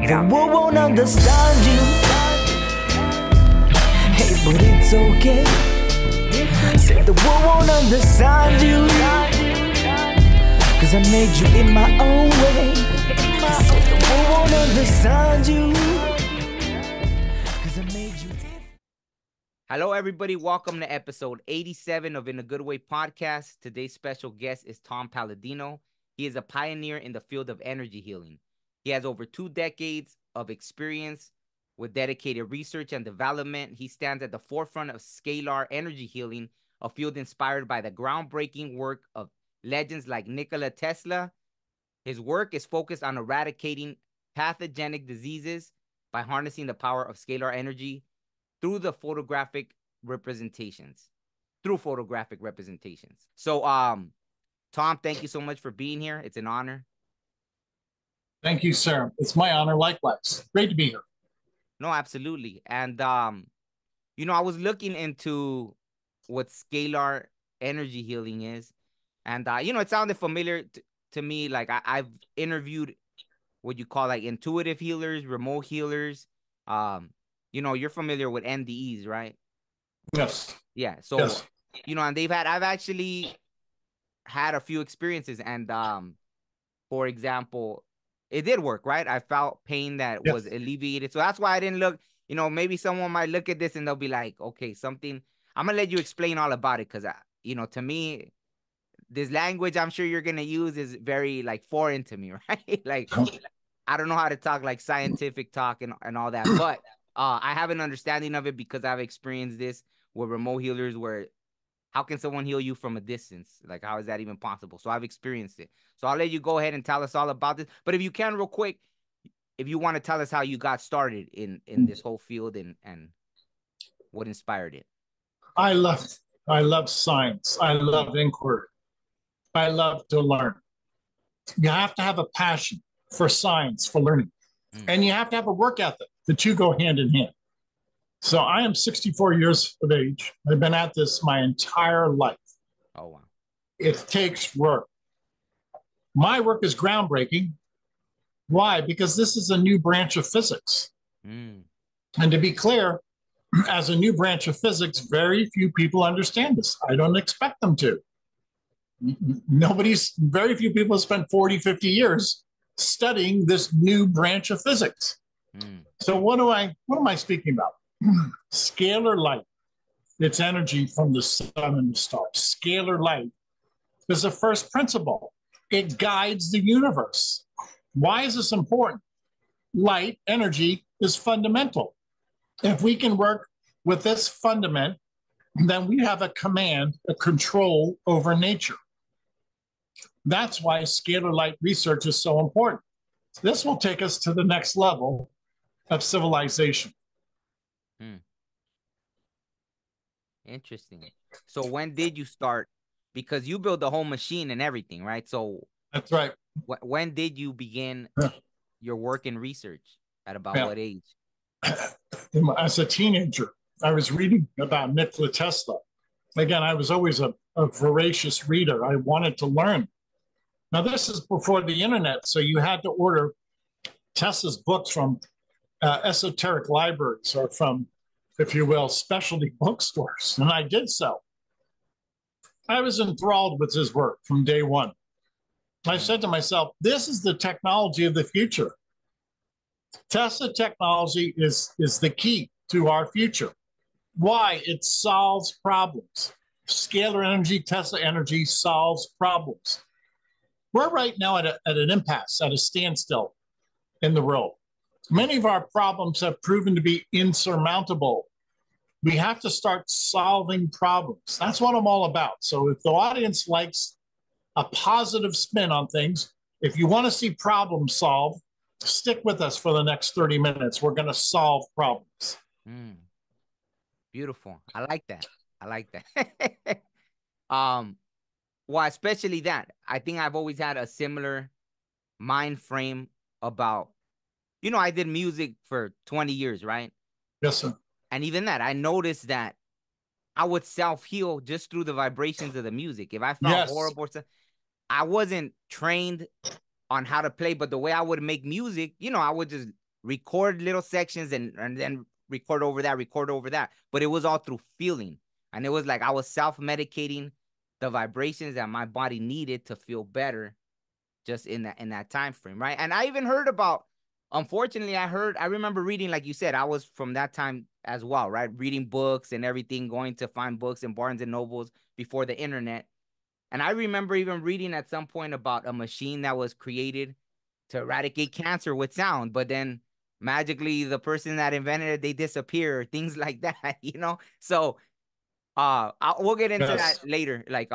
The world won't understand you. Hey, but it's okay. Said the world won't understand you, 'cause I made you in my own way. Said the world won't understand you, 'cause I made you different. Hello, everybody. Welcome to episode 87 of In a Good Way podcast. Today's special guest is Tom Paladino. He is a pioneer in the field of energy healing. He has over 2 decades of experience with dedicated research and development. He stands at the forefront of scalar energy healing, a field inspired by the groundbreaking work of legends like Nikola Tesla. His work is focused on eradicating pathogenic diseases by harnessing the power of scalar energy through photographic representations. So, Tom, thank you so much for being here. It's an honor. Thank you, sir. It's my honor. Likewise. Great to be here. No, absolutely. And, I was looking into what scalar energy healing is. And, it sounded familiar to me. Like I've interviewed what you call like intuitive healers, remote healers. You're familiar with NDEs, right? Yes. Yeah. So, yes. And I've actually had a few experiences. And, for example, it did work, right? I felt pain that was alleviated. So that's why I didn't look, maybe someone might look at this and they'll be like, okay, something. I'm going to let you explain all about it because, to me, this language I'm sure you're going to use is very like foreign to me, right? Like, I don't know how to talk like scientific talk and all that, but I have an understanding of it because I've experienced this with remote healers where how can someone heal you from a distance? Like, how is that even possible? So I've experienced it. So I'll let you go ahead and tell us all about this. But if you can real quick, if you want to tell us how you got started in this whole field and what inspired it. I love science. I love inquiry. I love to learn. You have to have a passion for science, for learning. And you have to have a work ethic. The two go hand in hand. So I am 64 years of age. I've been at this my entire life. Oh, wow. It takes work. My work is groundbreaking. Why? Because this is a new branch of physics. And to be clear, as a new branch of physics, very few people understand this. I don't expect them to. Very few people spend 40, 50 years studying this new branch of physics. So what am I speaking about? Scalar light. It's energy from the sun and the stars. Scalar light is the first principle. It guides the universe. Why is this important? Light, energy, is fundamental. If we can work with this fundament, then we have a command, a control over nature. That's why scalar light research is so important. This will take us to the next level of civilization. Interesting. So when did you start? Because you built the whole machine and everything, right? So that's right. When did you begin your work in research? At about what age? As a teenager, I was reading about Nikola Tesla. Again, I was always a voracious reader. I wanted to learn. Now, this is before the internet, so you had to order Tesla's books from esoteric libraries or from, if you will, specialty bookstores, and I did so. I was enthralled with his work from day one. I said to myself, this is the technology of the future. Tesla technology is the key to our future. Why? It solves problems. Scalar energy, Tesla energy solves problems. We're right now at an impasse, at a standstill in the world. Many of our problems have proven to be insurmountable. We have to start solving problems. That's what I'm all about. So if the audience likes a positive spin on things, if you want to see problems solved, stick with us for the next 30 minutes. We're going to solve problems. Beautiful. I like that. Well, especially that. I think I've always had a similar mind frame about, I did music for 20 years, right? Yes, sir. And even that, I noticed that I would self-heal just through the vibrations of the music. If I felt horrible, I wasn't trained on how to play, but the way I would make music, I would just record little sections and then record over that. But it was all through feeling. And it was like I was self-medicating the vibrations that my body needed to feel better just in that time frame, right? And I even heard about, unfortunately, I remember reading, like you said, I was from that time as well, right? Reading books and everything, going to find books in Barnes and Nobles before the internet. And I remember even reading at some point about a machine that was created to eradicate cancer with sound, but then magically the person that invented it, they disappear, things like that, you know? So we'll get into that later. Like,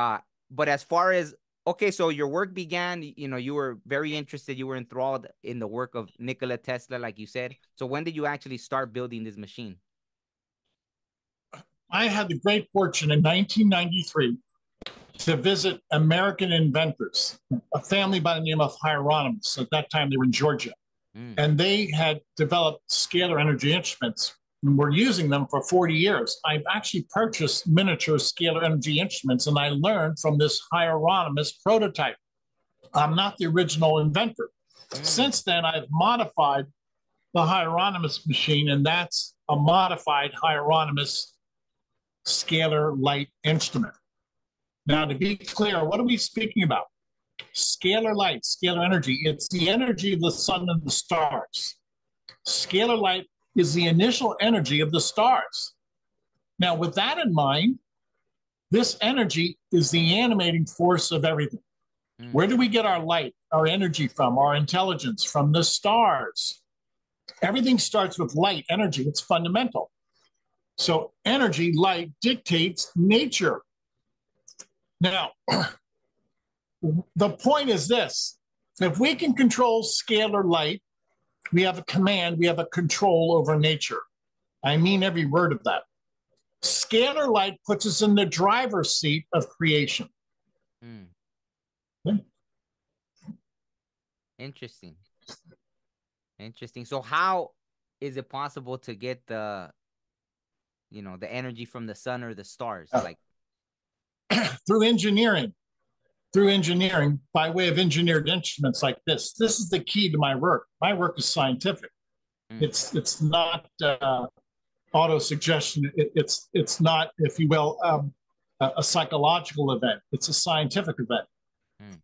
but as far as, okay, so your work began, you know, you were very interested, you were enthralled in the work of Nikola Tesla, like you said. So when did you actually start building this machine? I had the great fortune in 1993 to visit American inventors, a family by the name of Hieronymus. At that time, they were in Georgia. And they had developed scalar energy instruments and were using them for 40 years. I've actually purchased miniature scalar energy instruments, and I learned from this Hieronymus prototype. I'm not the original inventor. Since then, I've modified the Hieronymus machine, and that's a modified Hieronymus scalar light instrument. Now, to be clear, what are we speaking about? Scalar light, scalar energy. It's the energy of the sun and the stars. Scalar light is the initial energy of the stars. Now, with that in mind, this energy is the animating force of everything. Where do we get our light, our energy from, our intelligence? From the stars. Everything starts with light, energy. It's fundamental. So energy, light, dictates nature. Now, the point is this. If we can control scalar light, we have a command, we have a control over nature. I mean every word of that. Scalar light puts us in the driver's seat of creation. Interesting. So how is it possible to get the energy from the sun or the stars? Like through engineering by way of engineered instruments like this. This is the key to my work. My work is scientific. It's not auto-suggestion. It's not, if you will, a psychological event. It's a scientific event.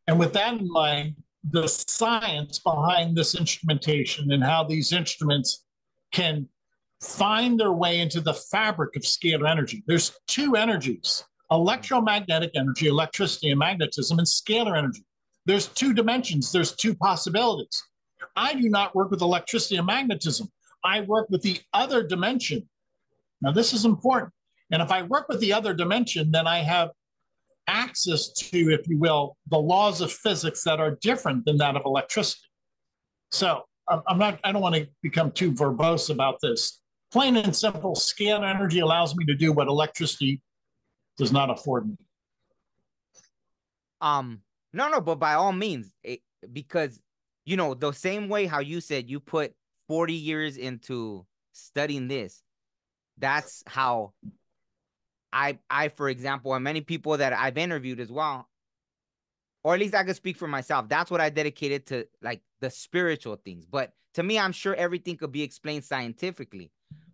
And with that in mind, the science behind this instrumentation and how these instruments can find their way into the fabric of scalar energy. There's two energies: electromagnetic energy, electricity and magnetism, and scalar energy. There's two dimensions, there's two possibilities. I do not work with electricity and magnetism. I work with the other dimension. Now, this is important. And if I work with the other dimension, then I have access to, if you will, the laws of physics that are different than that of electricity. So I don't want to become too verbose about this. Plain and simple, scalar energy allows me to do what electricity does not afford me. No, but by all means, because, the same way how you said you put 40 years into studying this, that's how I, for example, and many people that I've interviewed as well, or at least I could speak for myself, that's what I dedicated to, like, the spiritual things. But to me, I'm sure everything could be explained scientifically.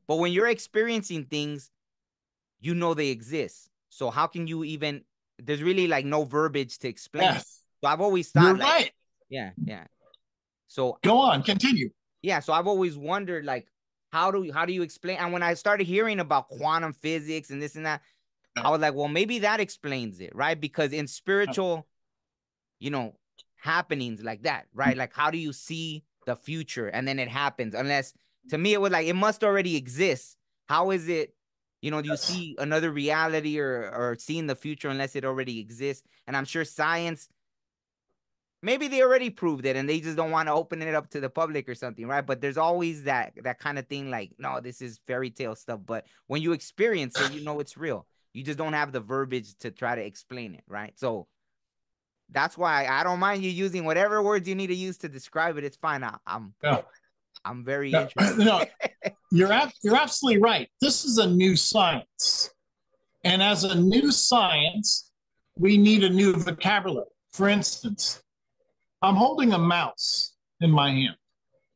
But when you're experiencing things, they exist. So how can you even, there's really like no verbiage to explain. Yes. So I've always thought, you're right. Yeah. So go on, continue. Yeah. So I've always wondered, like, how do you explain? And when I started hearing about quantum physics and this and that, I was like, well, maybe that explains it, right? Because in spiritual, happenings like that, right? Like, how do you see the future and then it happens? Unless, to me, it was like, it must already exist. How is it, do you see another reality or seeing the future unless it already exists? And I'm sure science, maybe they already proved it and they just don't want to open it up to the public or something, right? But there's always that kind of thing, like, no, this is fairy tale stuff. But when you experience it, it's real. You just don't have the verbiage to try to explain it, right? So that's why I don't mind you using whatever words you need to use to describe it. It's fine. I'm very interested. No, you're absolutely right. This is a new science. And as a new science, we need a new vocabulary. For instance, I'm holding a mouse in my hand.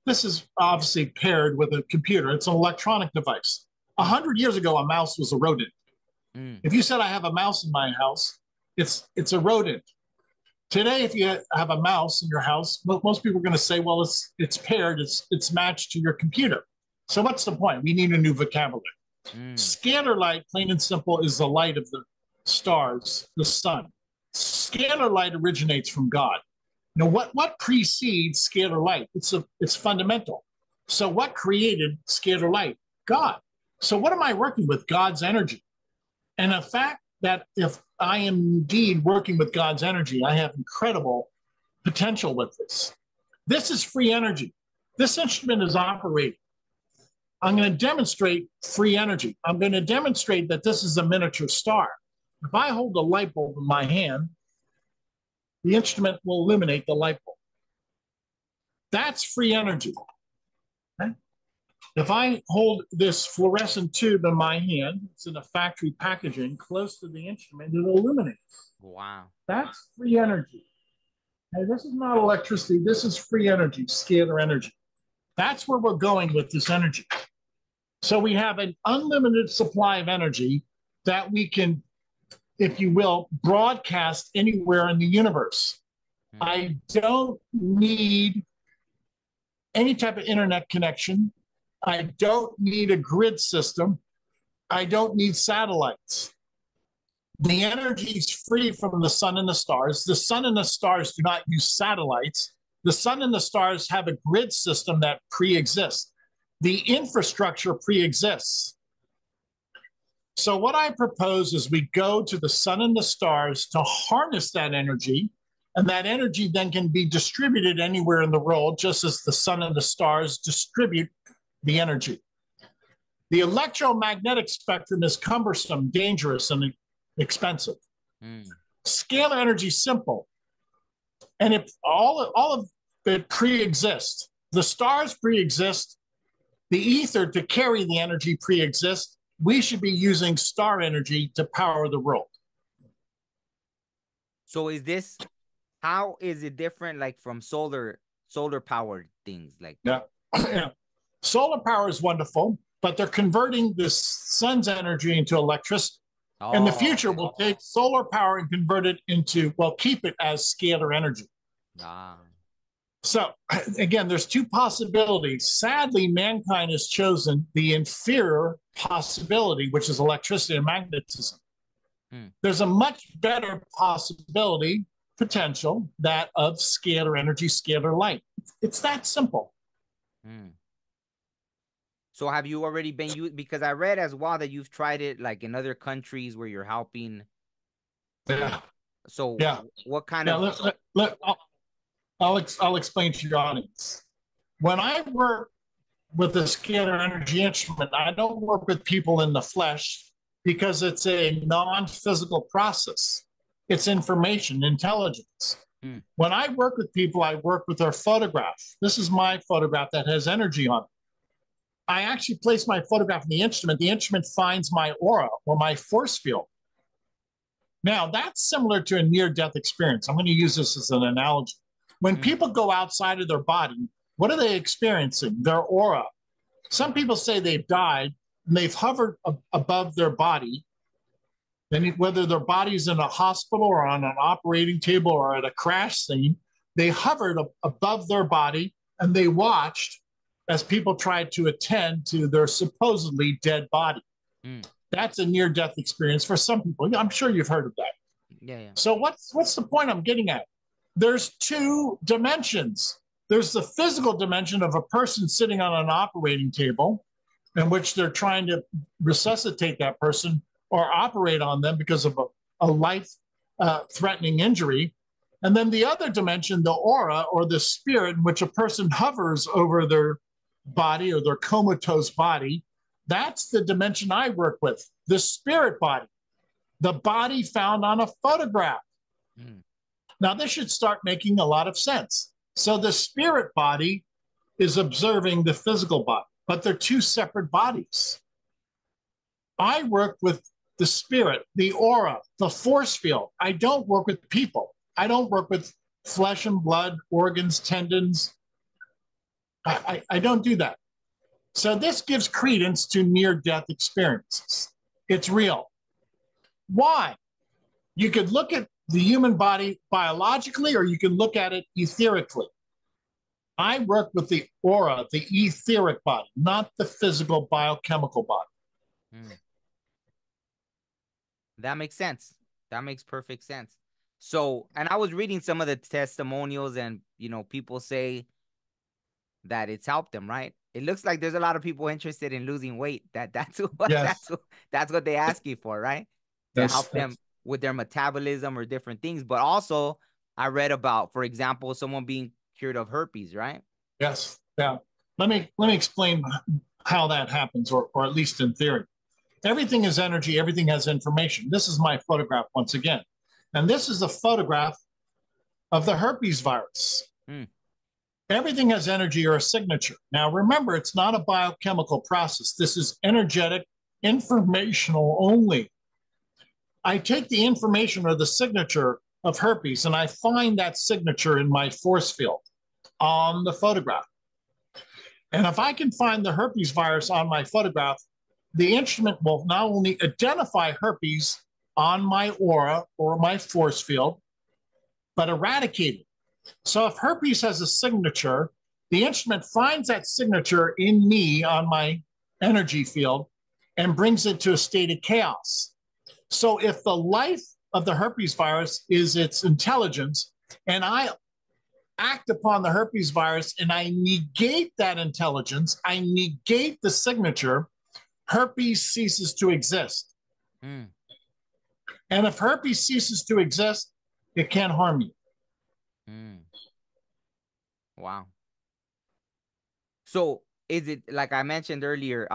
this is obviously paired with a computer. It's an electronic device. 100 years ago, a mouse was a rodent. If you said I have a mouse in my house, it's a rodent. Today, if you have a mouse in your house, most people are going to say, well, it's paired, it's matched to your computer. So what's the point? We need a new vocabulary. Scalar light, plain and simple, is the light of the stars, the sun. Scalar light originates from God. Now, what precedes scalar light? It's fundamental. So what created scalar light? God. So what am I working with? God's energy. And the fact that if I am indeed working with God's energy, I have incredible potential with this. This is free energy. This instrument is operating. I'm going to demonstrate free energy. I'm going to demonstrate that this is a miniature star. If I hold a light bulb in my hand, the instrument will illuminate the light bulb. That's free energy. Okay? If I hold this fluorescent tube in my hand, it's in a factory packaging close to the instrument, it illuminates. Wow. That's free energy. Hey, this is not electricity. This is free energy, scalar energy. That's where we're going with this energy. So we have an unlimited supply of energy that we can, if you will, broadcast anywhere in the universe. I don't need any type of internet connection. I don't need a grid system. I don't need satellites. The energy is free from the sun and the stars. The sun and the stars do not use satellites. The sun and the stars have a grid system that pre-exists. The infrastructure pre-exists. So what I propose is we go to the sun and the stars to harness that energy, and that energy then can be distributed anywhere in the world, just as the sun and the stars distribute the energy. The electromagnetic spectrum is cumbersome, dangerous, and expensive. Scalar energy is simple. And if all of it pre-exists, the stars pre-exist, the ether to carry the energy pre-exists, we should be using star energy to power the world. So how is it different like from solar powered things? Like yeah. Solar power is wonderful, but they're converting the sun's energy into electricity. In the future, we'll take solar power and convert it into, well, keep it as scalar energy. So again, there's two possibilities. Sadly, mankind has chosen the inferior possibility, which is electricity and magnetism. There's a much better possibility, potential, that of scalar energy, scalar light. It's that simple. So have you already been used? Because I read as well that you've tried it like in other countries where you're helping. Yeah. So yeah. What kind of? I'll explain to your audience. When I work with a scalar energy instrument, I don't work with people in the flesh because it's a non-physical process. It's information, intelligence. When I work with people, I work with their photograph. This is my photograph that has energy on it. I actually place my photograph in the instrument. The instrument finds my aura or my force field. Now, that's similar to a near-death experience. I'm going to use this as an analogy. When people go outside of their body, what are they experiencing? Their aura. Some people say they've died and they've hovered above their body. Then whether their body's in a hospital or on an operating table or at a crash scene, they hovered above their body and they watched as people tried to attend to their supposedly dead body. That's a near-death experience for some people. I'm sure you've heard of that. Yeah. So what's the point I'm getting at? There's two dimensions. There's the physical dimension of a person sitting on an operating table in which they're trying to resuscitate that person or operate on them because of a life-threatening injury. And then the other dimension, the aura or the spirit in which a person hovers over their body or their comatose body, that's the dimension I work with, the spirit body, the body found on a photograph. Now, this should start making a lot of sense. So the spirit body is observing the physical body, but they're two separate bodies. I work with the spirit, the aura, the force field. I don't work with people. I don't work with flesh and blood, organs, tendons. I don't do that. So this gives credence to near-death experiences. It's real. Why? You could look at the human body biologically, or you can look at it etherically. I work with the aura, the etheric body, not the physical biochemical body. Mm. That makes sense. That makes perfect sense. So, and I was reading some of the testimonials, and people say that it's helped them, right? It looks like there's a lot of people interested in losing weight. That's what Yes. that's what they ask you for, right? To Yes, help them with their metabolism or different things. But also, I read about, for example, someone being cured of herpes, right? yes. Yeah. Let me explain how that happens, or at least in theory. Everything is energy, everything has information. This is my photograph once again. And this is a photograph of the herpes virus. Mm. Everything has energy or a signature. Now, remember, it's not a biochemical process. This is energetic, informational only. I take the information or the signature of herpes and I find that signature in my force field on the photograph. And if I can find the herpes virus on my photograph, the instrument will not only identify herpes on my aura or my force field, but eradicate it. So if herpes has a signature, the instrument finds that signature in me on my energy field and brings it to a state of chaos. So if the life of the herpes virus is its intelligence, and I act upon the herpes virus and I negate that intelligence, I negate the signature, herpes ceases to exist. Mm. And if herpes ceases to exist, it can't harm you. Mm. Wow. So is it, like I mentioned earlier,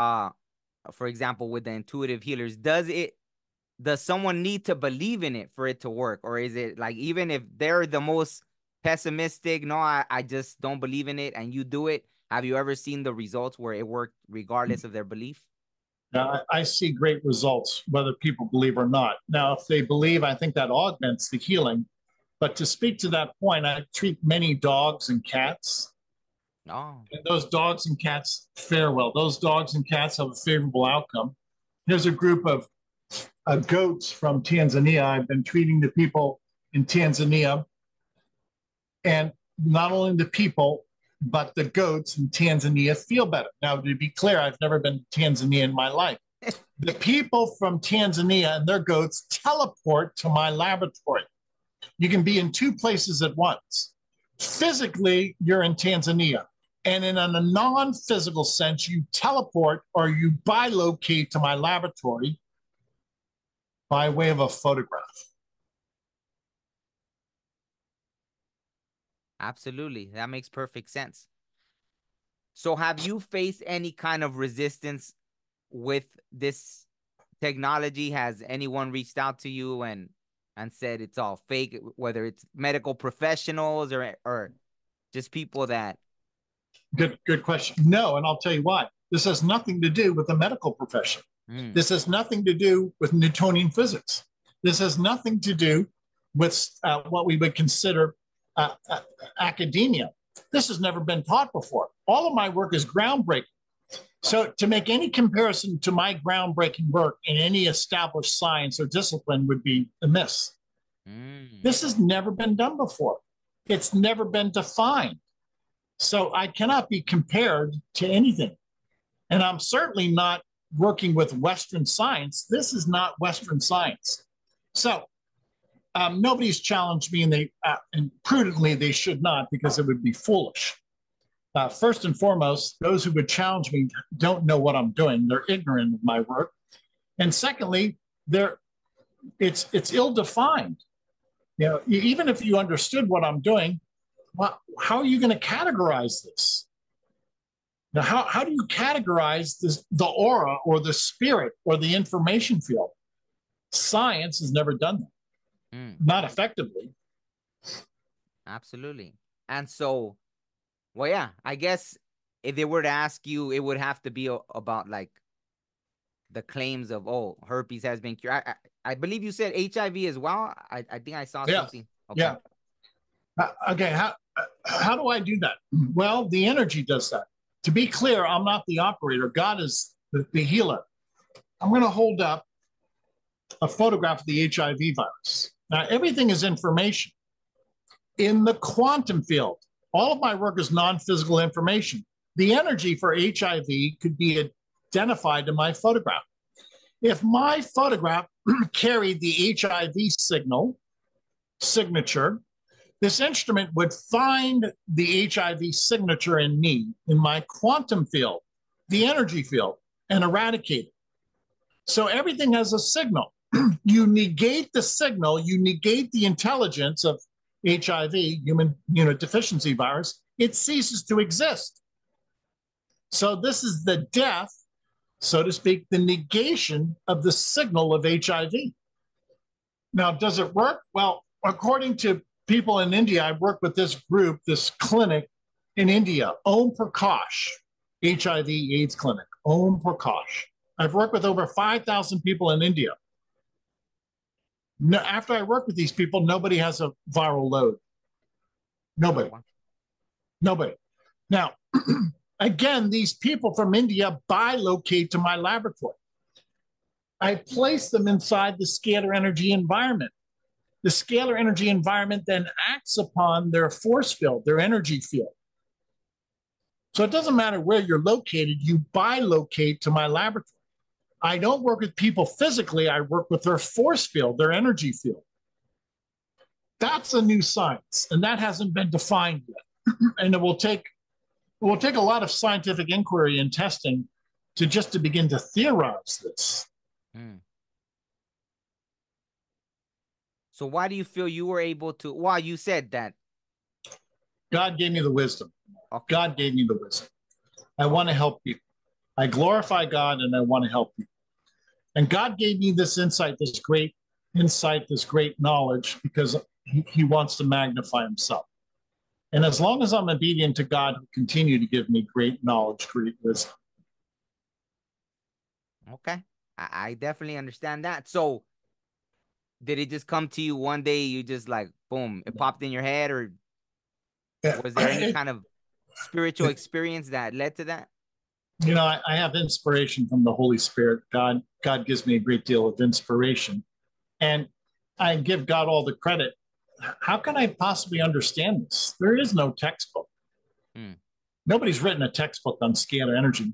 for example, with the intuitive healers, does someone need to believe in it for it to work? Or is it like, even if they're the most pessimistic, no, I just don't believe in it, and you do it, have you ever seen the results where it worked regardless of their belief? Now, I see great results, whether people believe or not. Now, if they believe, I think that augments the healing. But to speak to that point, I treat many dogs and cats. No. And those dogs and cats fare well. Those dogs and cats have a favorable outcome. There's a group of goats from Tanzania. I've been treating the people in Tanzania. And not only the people, but the goats in Tanzania feel better. Now, to be clear, I've never been to Tanzania in my life. The people from Tanzania and their goats teleport to my laboratory. You can be in two places at once. Physically, you're in Tanzania. And in a non-physical sense, you teleport or you bilocate to my laboratory by way of a photograph. Absolutely. That makes perfect sense. So have you faced any kind of resistance with this technology? Has anyone reached out to you and said it's all fake, whether it's medical professionals or just people that... Good question. No, and I'll tell you why. This has nothing to do with the medical profession. This has nothing to do with Newtonian physics. This has nothing to do with what we would consider academia. This has never been taught before. All of my work is groundbreaking. So to make any comparison to my groundbreaking work in any established science or discipline would be amiss. This has never been done before. It's never been defined. So I cannot be compared to anything. And I'm certainly not working with Western science. This is not Western science. So nobody's challenged me, and prudently they should not, because it would be foolish. First and foremost, those who would challenge me don't know what I'm doing. They're ignorant of my work. And secondly, it's ill-defined. You know, even if you understood what I'm doing, well, how are you going to categorize this? Now, how do you categorize this, the aura or the spirit or the information field? Science has never done that, not effectively. Absolutely. And so, well, yeah, I guess if they were to ask you, it would have to be about like the claims of, oh, herpes has been cured. I believe you said HIV as well. I think I saw something. Okay. Yeah. Okay, how do I do that? Well, the energy does that. To be clear, I'm not the operator. God is the healer. I'm going to hold up a photograph of the HIV virus. Now, everything is information. In the quantum field, all of my work is non-physical information. The energy for HIV could be identified in my photograph. If my photograph carried the HIV signature, this instrument would find the HIV signature in me, in my quantum field, the energy field, and eradicate it. So everything has a signal. You negate the signal, you negate the intelligence of HIV, human immunodeficiency virus, it ceases to exist. So this is the death, so to speak, the negation of the signal of HIV. Now, does it work? Well, according to people in India, I work with this group, this clinic in India, Om Prakash, HIV AIDS clinic, Om Prakash. I've worked with over 5,000 people in India. No, after I work with these people, nobody has a viral load. Nobody. Nobody. Now, again, these people from India bilocate to my laboratory. I place them inside the scalar energy environment. The scalar energy environment then acts upon their force field, their energy field. So it doesn't matter where you're located, you bilocate to my laboratory. I don't work with people physically, I work with their force field, their energy field. That's a new science, and that hasn't been defined yet. And it will take a lot of scientific inquiry and testing to begin to theorize this. So why do you feel you were able to, well, you said that. God gave me the wisdom. Okay. God gave me the wisdom. I want to help people. I glorify God and I want to help people. And God gave me this insight, this great knowledge, because he wants to magnify himself. And as long as I'm obedient to God, he'll continue to give me great knowledge, great wisdom. Okay. I definitely understand that. So did it just come to you one day, you just like, boom, it popped in your head, or was there any kind of spiritual experience that led to that? You know, I have inspiration from the Holy Spirit. God gives me a great deal of inspiration. And I give God all the credit. How can I possibly understand this? There is no textbook. Nobody's written a textbook on scalar energy.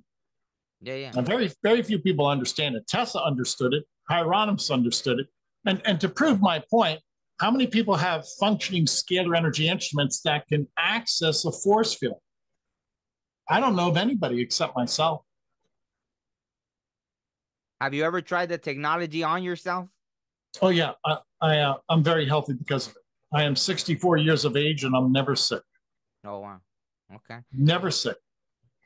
Yeah. And very, very few people understand it. Tesla understood it. Hieronymus understood it. And to prove my point, how many people have functioning scalar energy instruments that can access a force field? I don't know of anybody except myself. Have you ever tried the technology on yourself? Oh, yeah. I'm very healthy because of it. I am 64 years of age and I'm never sick. Oh, wow. Okay. Never sick.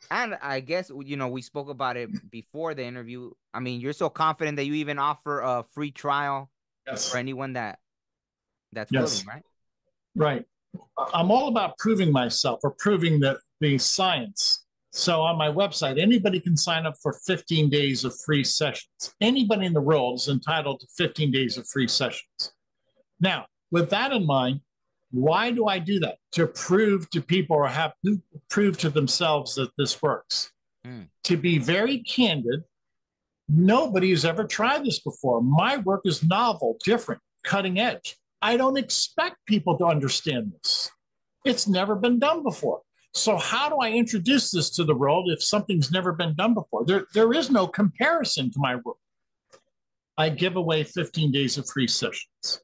And I guess, we spoke about it before the interview. I mean, you're so confident that you even offer a free trial for anyone that's willing, right? Right. I'm all about proving myself, or proving the science. So on my website, anybody can sign up for 15 days of free sessions. Anybody in the world is entitled to 15 days of free sessions. Now, with that in mind, why do I do that? To prove to people, or have to prove to themselves that this works. To be very candid, nobody has ever tried this before. My work is novel, different, cutting edge. I don't expect people to understand this. It's never been done before. So how do I introduce this to the world if something's never been done before? There is no comparison to my work. I give away 15 days of free sessions.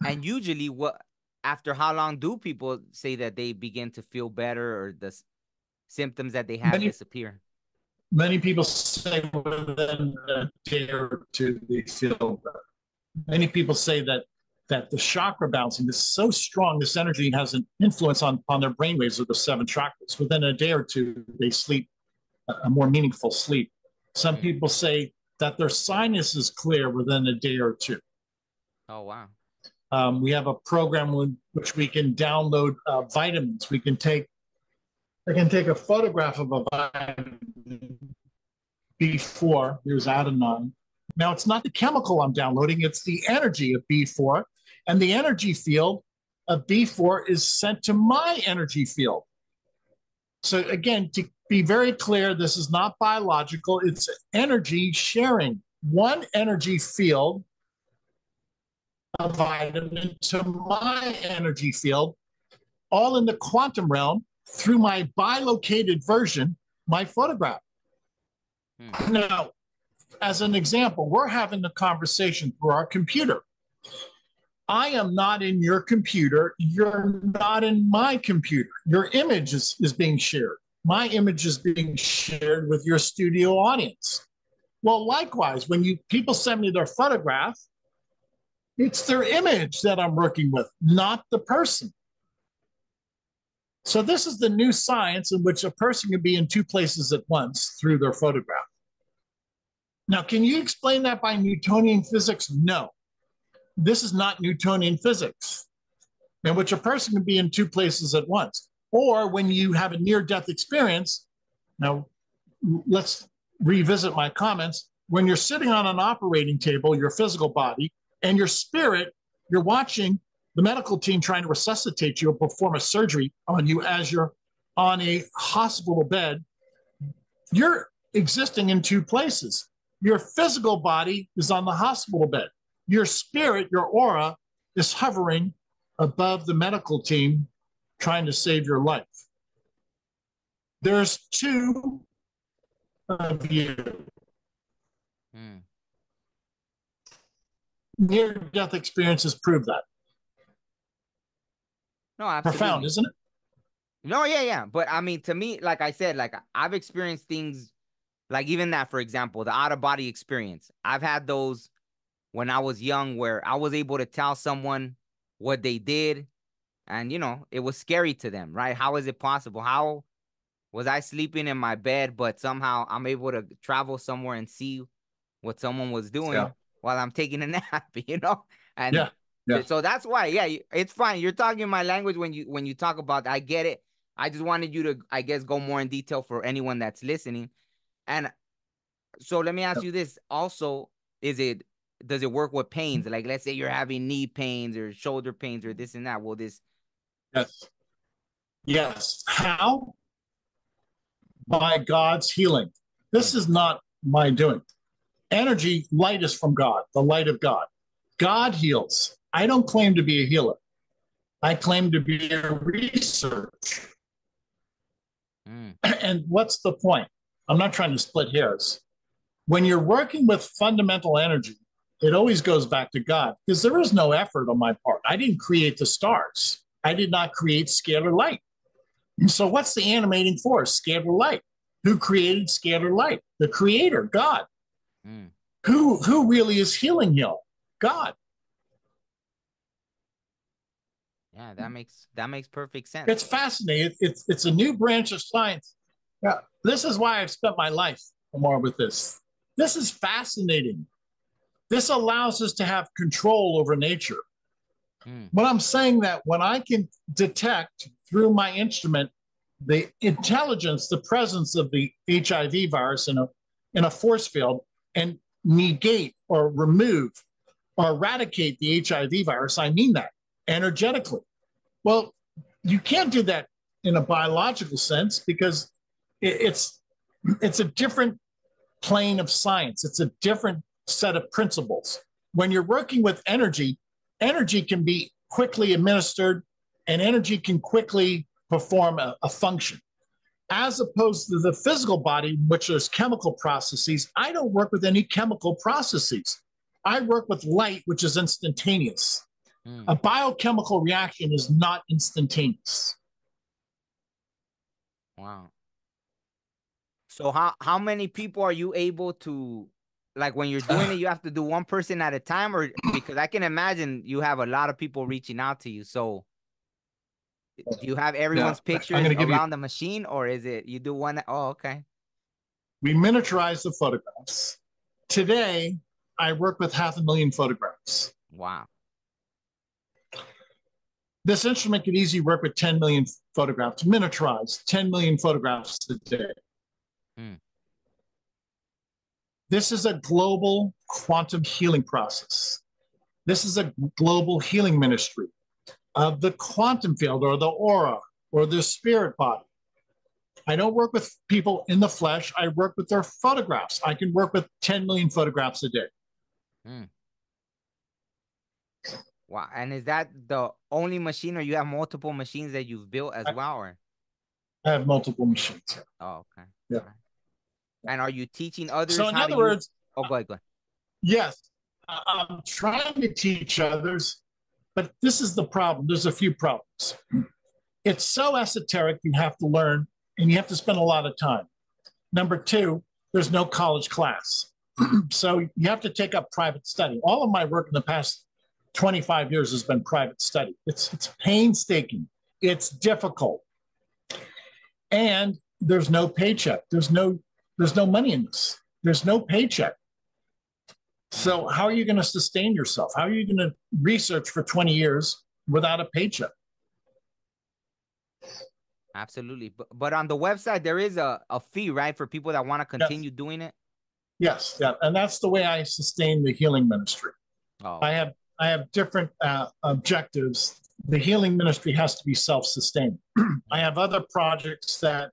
And usually, after how long do people say that they begin to feel better, or the symptoms that they have disappear? Many people say within a day or two they feel better. Many people say that the chakra balancing is so strong, this energy has an influence on their brainwaves of the 7 chakras. Within a day or two, they sleep a more meaningful sleep. Some people say that their sinus is clear within a day or two. Oh, wow. We have a program which we can download vitamins. I can take a photograph of a vitamin before, there's adenine, Now, it's not the chemical I'm downloading, it's the energy of B4. And the energy field of B4 is sent to my energy field. So again, to be very clear, this is not biological, it's energy sharing. One energy field of vitamin to my energy field, all in the quantum realm through my bilocated version, my photograph. Now, as an example, we're having a conversation through our computer. I am not in your computer. You're not in my computer. Your image is being shared. My image is being shared with your studio audience. Well, likewise, when people send me their photograph, it's their image that I'm working with, not the person. So this is the new science in which a person can be in two places at once through their photograph. Now, can you explain that by Newtonian physics? No. This is not Newtonian physics, in which a person can be in two places at once. Or when you have a near-death experience, now let's revisit my comments. When you're sitting on an operating table, your physical body, and your spirit, you're watching the medical team trying to resuscitate you or perform a surgery on you as you're on a hospital bed, you're existing in two places. Your physical body is on the hospital bed. Your spirit, your aura, is hovering above the medical team trying to save your life. There's two of you. Near-death experiences prove that. No, absolutely. Profound, isn't it? No, yeah. But I mean, to me, like I said, like I've experienced things like even that, for example, the out-of-body experience. I've had those when I was young where I was able to tell someone what they did and, you know, it was scary to them, right? How is it possible? How was I sleeping in my bed, but somehow I'm able to travel somewhere and see what someone was doing while I'm taking a nap, you know? And so that's why, it's fine. You're talking my language when you talk about, I get it. I just wanted you to, I guess, go more in detail for anyone that's listening. And so let me ask you this also, does it work with pains? Like, let's say you're having knee pains or shoulder pains or this and that. Will this? Yes. How? By God's healing. This is not my doing. Energy, light is from God, the light of God. God heals. I don't claim to be a healer. I claim to be a researcher. And what's the point? I'm not trying to split hairs. When you're working with fundamental energy, it always goes back to God because there is no effort on my part. I didn't create the stars. I did not create scalar light. And so what's the animating force? Scalar light. Who created scalar light? The creator, God. Who really is healing you? God. Yeah, that makes perfect sense. It's fascinating. It's a new branch of science. Yeah, this is why I've spent my life more with this. This is fascinating. This allows us to have control over nature. But I'm saying that when I can detect through my instrument the intelligence, the presence of the HIV virus in a force field and negate or remove or eradicate the HIV virus, I mean that energetically. Well, you can't do that in a biological sense because it's a different plane of science. It's a different set of principles. When you're working with energy, energy can be quickly administered and energy can quickly perform a function. As opposed to the physical body, which is chemical processes, I don't work with any chemical processes. I work with light, which is instantaneous. A biochemical reaction is not instantaneous. Wow. So how many people are you able to, like when you're doing it, you have to do one person at a time, or because I can imagine you have a lot of people reaching out to you. So do you have everyone's pictures around the machine, or is it you do one? Oh, okay. We miniaturize the photographs. Today, I work with 500,000 photographs. Wow. This instrument could easily work with 10 million photographs, miniaturize 10 million photographs a day. This is a global quantum healing process. This is a global healing ministry of the quantum field or the aura or the spirit body. I don't work with people in the flesh. I work with their photographs. I can work with 10 million photographs a day. Mm. Wow. And is that the only machine, or you have multiple machines that you've built as well? Or? I have multiple machines. Oh, okay. Yeah. Right. And are you teaching others So in how other to use? words, Oh, go ahead, go ahead. yes, I'm trying to teach others, but this is the problem. There's a few problems. It's so esoteric, you have to learn, and you have to spend a lot of time. Number two, there's no college class. So you have to take up private study. All of my work in the past 25 years has been private study. It's painstaking. It's difficult. And there's no paycheck. There's no money in this. There's no paycheck. So how are you going to sustain yourself? How are you going to research for 20 years without a paycheck? Absolutely. But on the website, there is a fee, right? For people that want to continue doing it. Yes. Yeah. And that's the way I sustain the healing ministry. Oh. I have different objectives. The healing ministry has to be self-sustaining. I have other projects that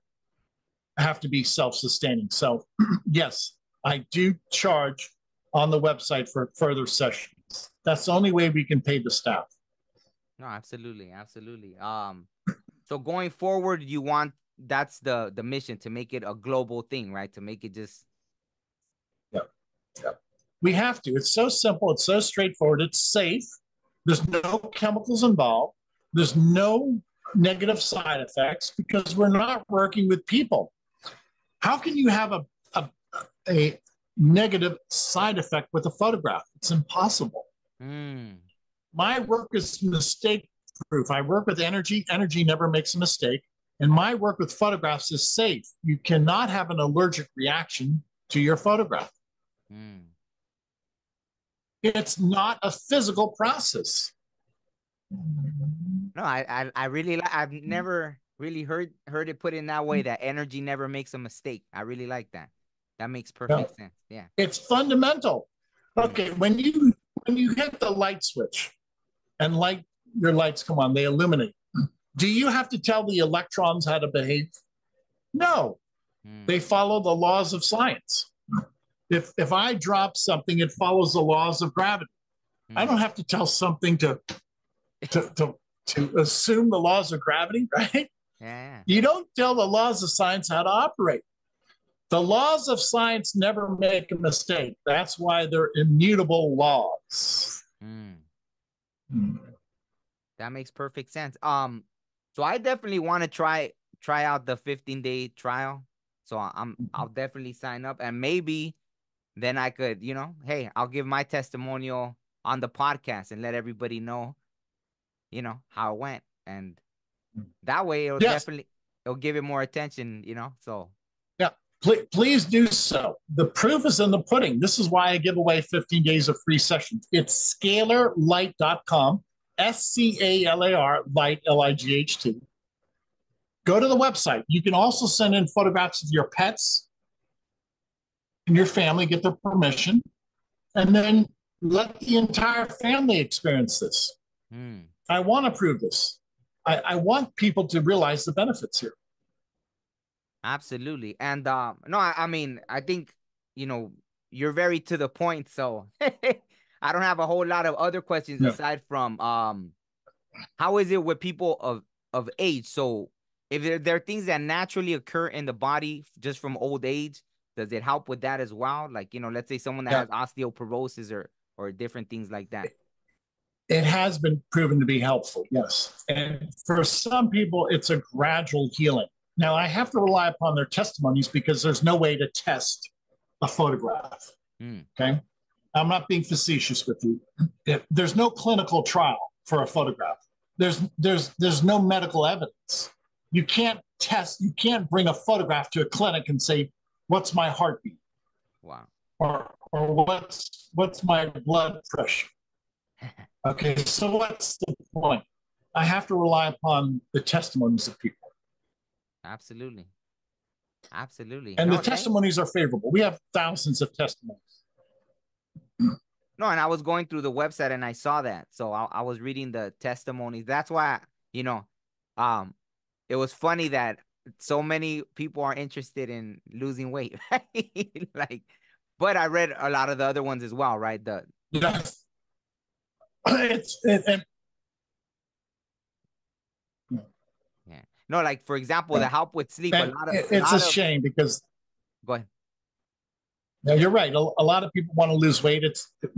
have to be self-sustaining. So yes, I do charge on the website for further sessions. That's the only way we can pay the staff. No, absolutely. Absolutely. So going forward, you want, that's the mission, to make it a global thing, right? To make it just. Yeah. Yeah. We have to. It's so simple. It's so straightforward. It's safe. There's no chemicals involved. There's no negative side effects because we're not working with people. How can you have a negative side effect with a photograph? It's impossible. My work is mistake proof. I work with energy. Energy never makes a mistake. And my work with photographs is safe. You cannot have an allergic reaction to your photograph. It's not a physical process. No, I really like. I've never really heard it put in that way. That energy never makes a mistake. I really like that. That makes perfect sense. Yeah. It's fundamental. Okay, when you hit the light switch, and your lights come on, they illuminate. Do you have to tell the electrons how to behave? No. They follow the laws of science. If I drop something, it follows the laws of gravity. I don't have to tell something to assume the laws of gravity, right? Yeah. You don't tell the laws of science how to operate. The laws of science never make a mistake. That's why they're immutable laws. That makes perfect sense. So I definitely want to try out the 15-day trial. So I'll definitely sign up, and maybe then I could, hey, I'll give my testimonial on the podcast and let everybody know, how it went. And that way it'll it'll give it more attention, so. Yeah, please do so. The proof is in the pudding. This is why I give away 15 days of free sessions. It's scalarlight.com, SCALAR, light, LIGHT. Go to the website. You can also send in photographs of your pets and your family, get their permission, and then let the entire family experience this. I want to prove this. I want people to realize the benefits here. Absolutely. And no, I mean, I think, you're very to the point. So I don't have a whole lot of other questions aside from how is it with people of age? So if there are things that naturally occur in the body just from old age, does it help with that as well? Like, let's say someone that has osteoporosis or different things like that. It has been proven to be helpful, yes. And for some people, it's a gradual healing. Now, I have to rely upon their testimonies because there's no way to test a photograph, okay? I'm not being facetious with you. There's no clinical trial for a photograph. There's no medical evidence. You can't bring a photograph to a clinic and say, what's my heartbeat? Wow. Or what's my blood pressure? Okay, so what's the point? I have to rely upon the testimonies of people. Absolutely. Absolutely. And No, the testimonies are favorable. We have thousands of testimonies. No, and I was going through the website and I saw that. So I was reading the testimonies. That's why, um, it was funny that so many people are interested in losing weight, right? Like, but I read a lot of the other ones as well, right? Yes. Yeah. No, like for example, the help with sleep. And it's a shame because go ahead. now you're right. A lot of people want to lose weight.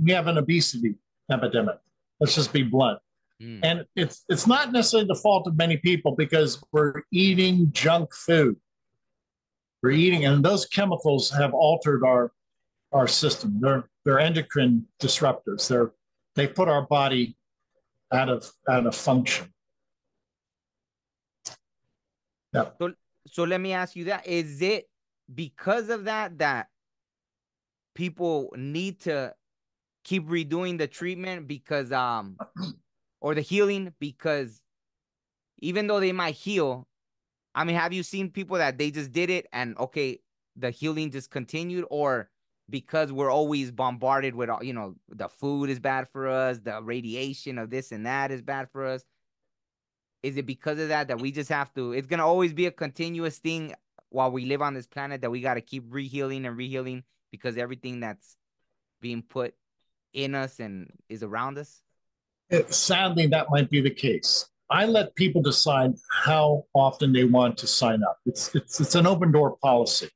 We have an obesity epidemic. Let's just be blunt. And it's not necessarily the fault of many people because we're eating junk food. We're eating, and those chemicals have altered our system. They're endocrine disruptors. They put our body out of function. Yeah. So let me ask you that. Is it because of that people need to keep redoing the treatment because or the healing, because even though they might heal, I mean, have you seen people that they just did it and okay, the healing just continued, or because we're always bombarded with, the food is bad for us, the radiation of this and that is bad for us? Is it because of that we just have to, it's going to always be a continuous thing while we live on this planet, that we got to keep rehealing and rehealing because everything that's being put in us and is around us? Sadly, that might be the case. I let people decide how often they want to sign up. It's an open door policy.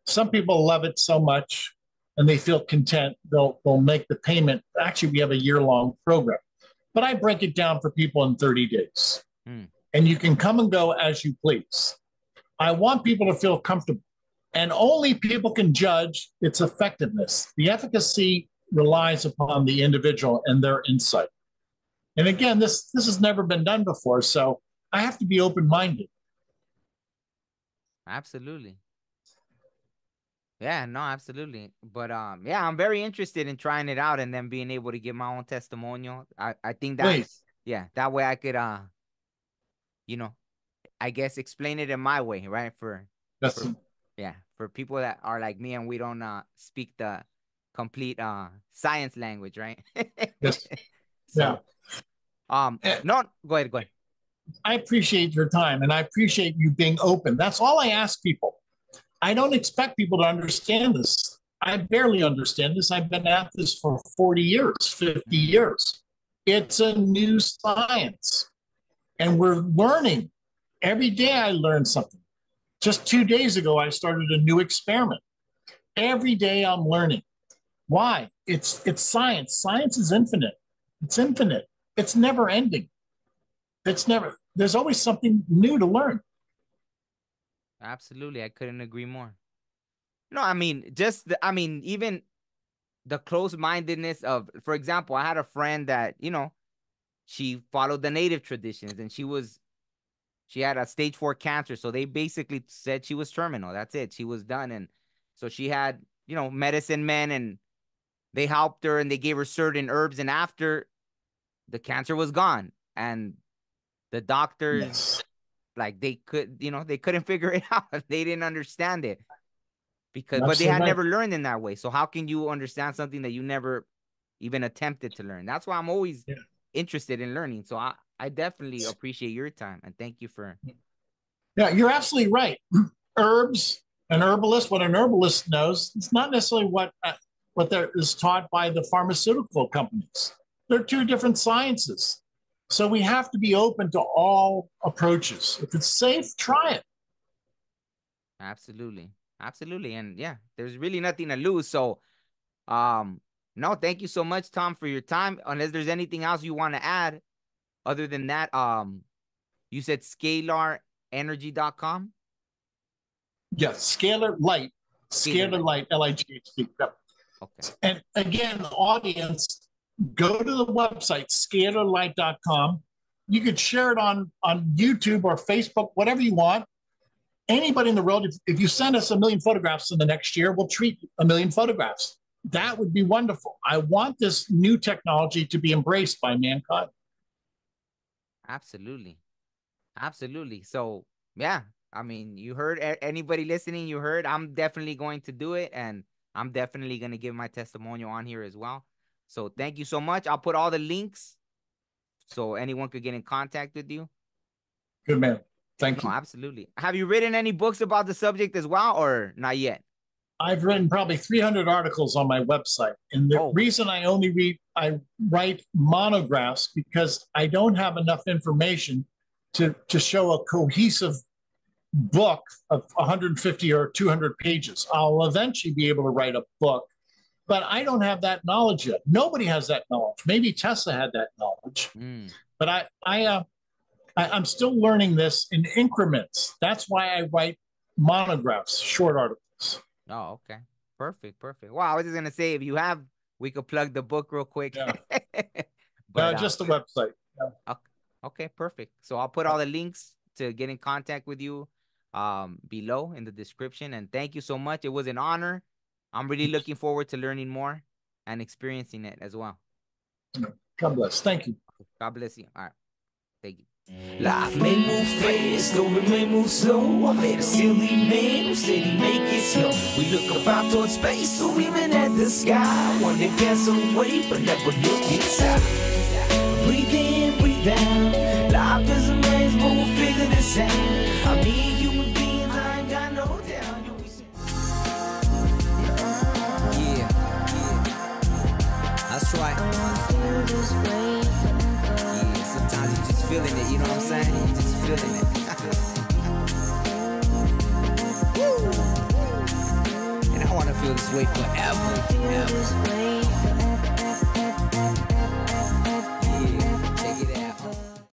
Some people love it so much and they feel content, they'll make the payment. Actually, we have a year-long program, but I break it down for people in 30 days. And you can come and go as you please. I want people to feel comfortable, and only people can judge its effectiveness. The efficacy relies upon the individual and their insight. And again, this has never been done before, so I have to be open-minded. Absolutely. Yeah, no, absolutely. But yeah, I'm very interested in trying it out and then being able to give my own testimonial. I think that, Please. yeah, that way I could I guess explain it in my way, right? For people that are like me and we don't speak the complete science language, right? Yes. So, yeah. No, go ahead. I appreciate your time and I appreciate you being open. That's all I ask people. I don't expect people to understand this. I barely understand this. I've been at this for 40 years, 50 years. It's a new science and we're learning. Every day I learn something. Just 2 days ago, I started a new experiment. Every day I'm learning. Why? It's science. Science is infinite. It's infinite. It's never ending. There's always something new to learn. Absolutely. I couldn't agree more. No, I mean, even the close-mindedness of, for example, I had a friend that, she followed the native traditions and she had a stage 4 cancer. So they basically said she was terminal. That's it. She was done. And so she had, medicine men, and they helped her and they gave her certain herbs. And after, the cancer was gone. And the doctors, like they couldn't figure it out. They didn't understand it but they had never learned in that way. So how can you understand something that you never even attempted to learn? That's why I'm always interested in learning. So I definitely appreciate your time and thank you for. Yeah, you're absolutely right. Herbs, what an herbalist knows, it's not necessarily what there is taught by the pharmaceutical companies. They're two different sciences. So we have to be open to all approaches. If it's safe, try it. Absolutely. Absolutely. And yeah, there's really nothing to lose. So, no, thank you so much, Tom, for your time. Unless there's anything else you want to add other than that, you said scalarenergy.com? Yes, Scalar Light. Scalar Light, L-I-G-H-T. Yep. Okay. And again, the audience, go to the website, scalarlight.com. You could share it on YouTube or Facebook, whatever you want. Anybody in the world, if you send us 1 million photographs in the next year, we'll treat 1 million photographs. That would be wonderful. I want this new technology to be embraced by mankind. Absolutely. Absolutely. So, yeah, I mean, you heard anybody listening, you heard, I'm definitely going to do it, and I'm definitely going to give my testimonial on here as well. So thank you so much. I'll put all the links so anyone could get in contact with you. Good man. Thank you. Absolutely. Have you written any books about the subject as well, or not yet? I've written probably 300 articles on my website. And the reason I write monographs because I don't have enough information to show a cohesive book of 150 or 200 pages. I'll eventually be able to write a book, but I don't have that knowledge yet. Nobody has that knowledge. Maybe Tesla had that knowledge, but I'm still learning this in increments. That's why I write monographs, short articles. Oh, okay. Perfect. Wow, I was just going to say, if you have, we could plug the book real quick. Yeah. But, just the website. Yeah. Okay, perfect. So I'll put all the links to get in contact with you below in the description. And thank you so much. It was an honor. I'm really looking forward to learning more and experiencing it as well. God bless. Thank you. God bless you. All right. Thank you. Life may move fast, or it may move slow. I met a silly man who said he make it slow. We look up out towards space, or even at the sky. One that pass away, but never look inside. Breathe in, breathe out. Life is a maze, but we'll figure this out. I mean, human beings, I ain't got no doubt. Yeah, that's right. Sometimes you just feeling it, you know what I'm saying? You just feeling it. And I want to feel this way forever.